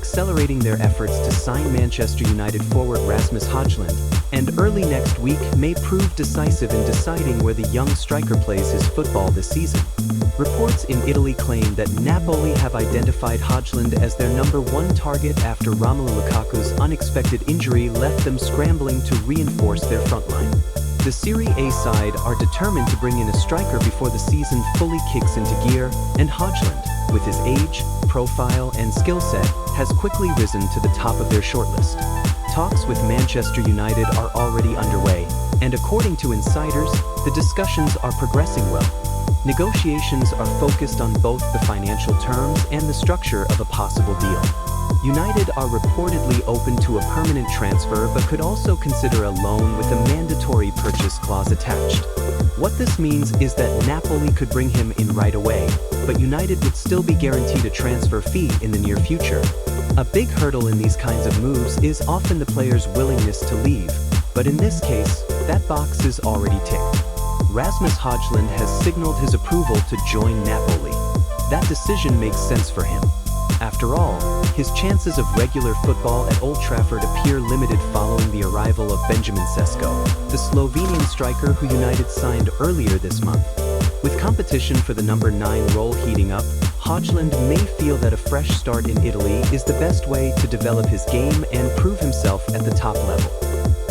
accelerating their efforts to sign Manchester United forward Rasmus Højlund, and early next week may prove decisive in deciding where the young striker plays his football this season. Reports in Italy claim that Napoli have identified Højlund as their #1 target after Romelu Lukaku's unexpected injury left them scrambling to reinforce their front line. The Serie A side are determined to bring in a striker before the season fully kicks into gear, and Højlund, with his age, profile, and skill set, has quickly risen to the top of their shortlist. Talks with Manchester United are already underway, and according to insiders, the discussions are progressing well. Negotiations are focused on both the financial terms and the structure of a possible deal. United are reportedly open to a permanent transfer but could also consider a loan with a mandatory purchase clause attached. What this means is that Napoli could bring him in right away, but United would still be guaranteed a transfer fee in the near future. A big hurdle in these kinds of moves is often the player's willingness to leave, but in this case, that box is already ticked. Rasmus Højlund has signaled his approval to join Napoli. That decision makes sense for him. After all, his chances of regular football at Old Trafford appear limited following the arrival of Benjamin Sesko, the Slovenian striker who United signed earlier this month. With competition for the #9 role heating up, Højlund may feel that a fresh start in Italy is the best way to develop his game and prove himself at the top level.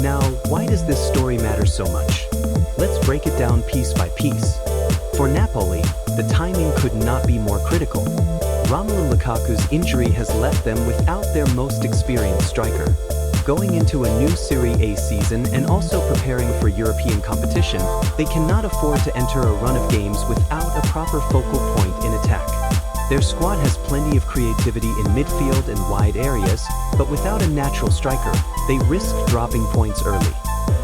Now, why does this story matter so much? Let's break it down piece by piece. For Napoli, the timing could not be more critical. Romelu Lukaku's injury has left them without their most experienced striker. Going into a new Serie A season and also preparing for European competition, they cannot afford to enter a run of games without a proper focal point in attack. Their squad has plenty of creativity in midfield and wide areas, but without a natural striker, they risk dropping points early.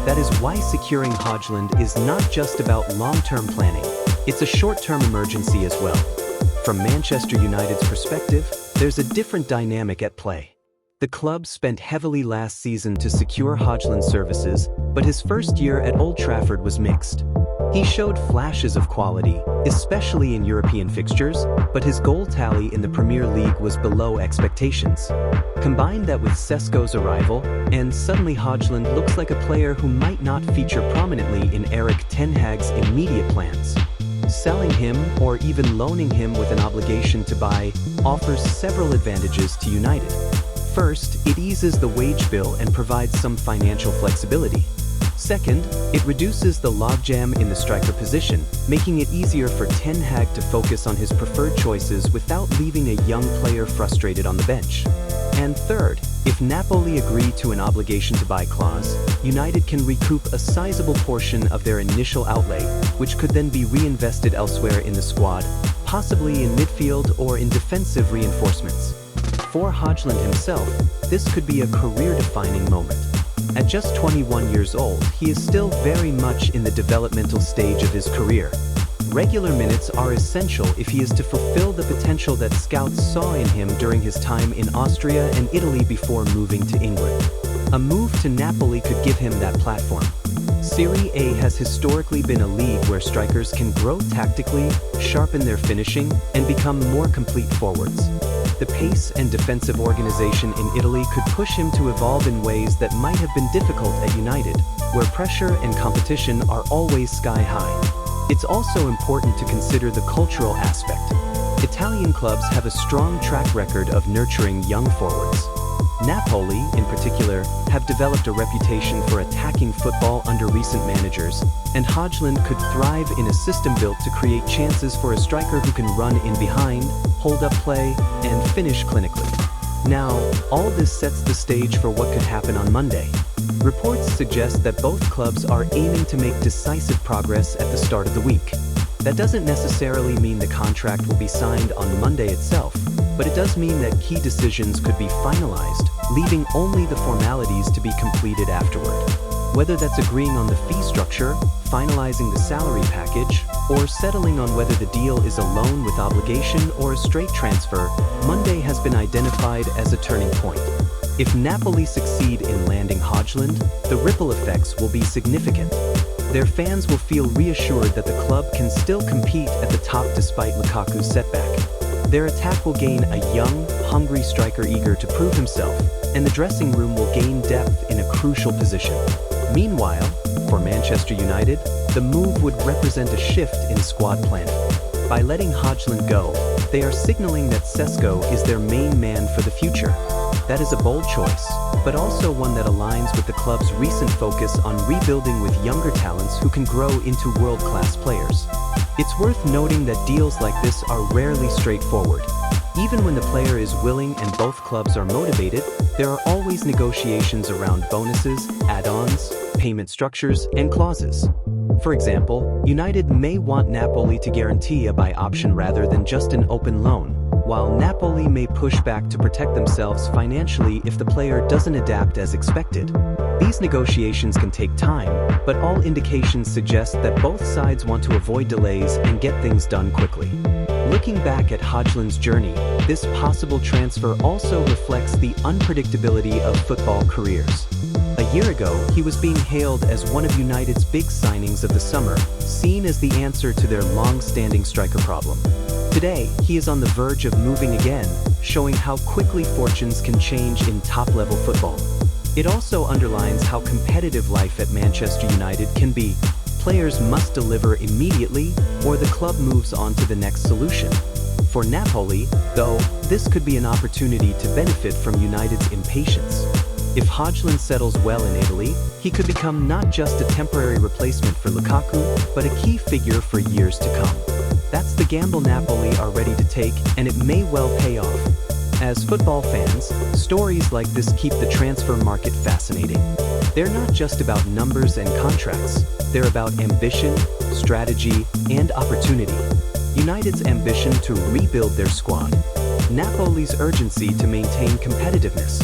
That is why securing Højlund is not just about long-term planning, it's a short-term emergency as well. From Manchester United's perspective, there's a different dynamic at play. The club spent heavily last season to secure Højlund's services, but his first year at Old Trafford was mixed. He showed flashes of quality, especially in European fixtures, but his goal tally in the Premier League was below expectations. Combine that with Sesko's arrival, and suddenly Højlund looks like a player who might not feature prominently in Erik ten Hag's immediate plans. Selling him, or even loaning him with an obligation to buy, offers several advantages to United. First, it eases the wage bill and provides some financial flexibility. Second, it reduces the logjam in the striker position, making it easier for Ten Hag to focus on his preferred choices without leaving a young player frustrated on the bench. And third, if Napoli agree to an obligation to buy clause, United can recoup a sizable portion of their initial outlay, which could then be reinvested elsewhere in the squad, possibly in midfield or in defensive reinforcements. For Højlund himself, this could be a career-defining moment. At just 21 years old, he is still very much in the developmental stage of his career. Regular minutes are essential if he is to fulfill the potential that scouts saw in him during his time in Austria and Italy before moving to England. A move to Napoli could give him that platform. Serie A has historically been a league where strikers can grow tactically, sharpen their finishing, and become more complete forwards. The pace and defensive organization in Italy could push him to evolve in ways that might have been difficult at United, where pressure and competition are always sky high. It's also important to consider the cultural aspect. Italian clubs have a strong track record of nurturing young forwards. Napoli, in particular, have developed a reputation for attacking football under recent managers, and Højlund could thrive in a system built to create chances for a striker who can run in behind, hold up play, and finish clinically. Now, all this sets the stage for what could happen on Monday. Reports suggest that both clubs are aiming to make decisive progress at the start of the week. That doesn't necessarily mean the contract will be signed on Monday itself, but it does mean that key decisions could be finalized, leaving only the formalities to be completed afterward. Whether that's agreeing on the fee structure, finalizing the salary package, or settling on whether the deal is a loan with obligation or a straight transfer, Monday has been identified as a turning point. If Napoli succeed in landing Højlund, the ripple effects will be significant. Their fans will feel reassured that the club can still compete at the top despite Lukaku's setback. Their attack will gain a young, hungry striker eager to prove himself, and the dressing room will gain depth in a crucial position. Meanwhile, for Manchester United, the move would represent a shift in squad planning. By letting Højlund go, they are signaling that Sesko is their main man for the future. That is a bold choice, but also one that aligns with the club's recent focus on rebuilding with younger talents who can grow into world-class players. It's worth noting that deals like this are rarely straightforward. Even when the player is willing and both clubs are motivated, there are always negotiations around bonuses, add-ons, payment structures, and clauses. For example, United may want Napoli to guarantee a buy option rather than just an open loan, while Napoli may push back to protect themselves financially if the player doesn't adapt as expected. These negotiations can take time, but all indications suggest that both sides want to avoid delays and get things done quickly. Looking back at Højlund's journey, this possible transfer also reflects the unpredictability of football careers. A year ago, he was being hailed as one of United's big signings of the summer, seen as the answer to their long-standing striker problem. Today, he is on the verge of moving again, showing how quickly fortunes can change in top-level football. It also underlines how competitive life at Manchester United can be. Players must deliver immediately, or the club moves on to the next solution. For Napoli, though, this could be an opportunity to benefit from United's impatience. If Højlund settles well in Italy, he could become not just a temporary replacement for Lukaku, but a key figure for years to come. That's the gamble Napoli are ready to take, and it may well pay off. As football fans, stories like this keep the transfer market fascinating. They're not just about numbers and contracts, they're about ambition, strategy, and opportunity. United's ambition to rebuild their squad, Napoli's urgency to maintain competitiveness,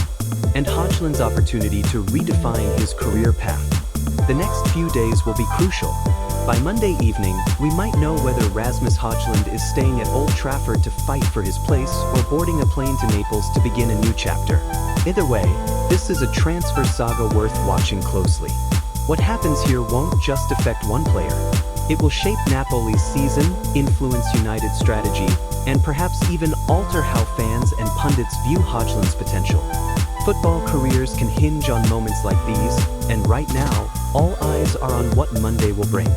and Højlund's opportunity to redefine his career path. The next few days will be crucial. By Monday evening, we might know whether Rasmus Højlund is staying at Old Trafford to fight for his place or boarding a plane to Naples to begin a new chapter. Either way, this is a transfer saga worth watching closely. What happens here won't just affect one player. It will shape Napoli's season, influence United's strategy, and perhaps even alter how fans and pundits view Højlund's potential. Football careers can hinge on moments like these, and right now, all eyes are on what Monday will bring.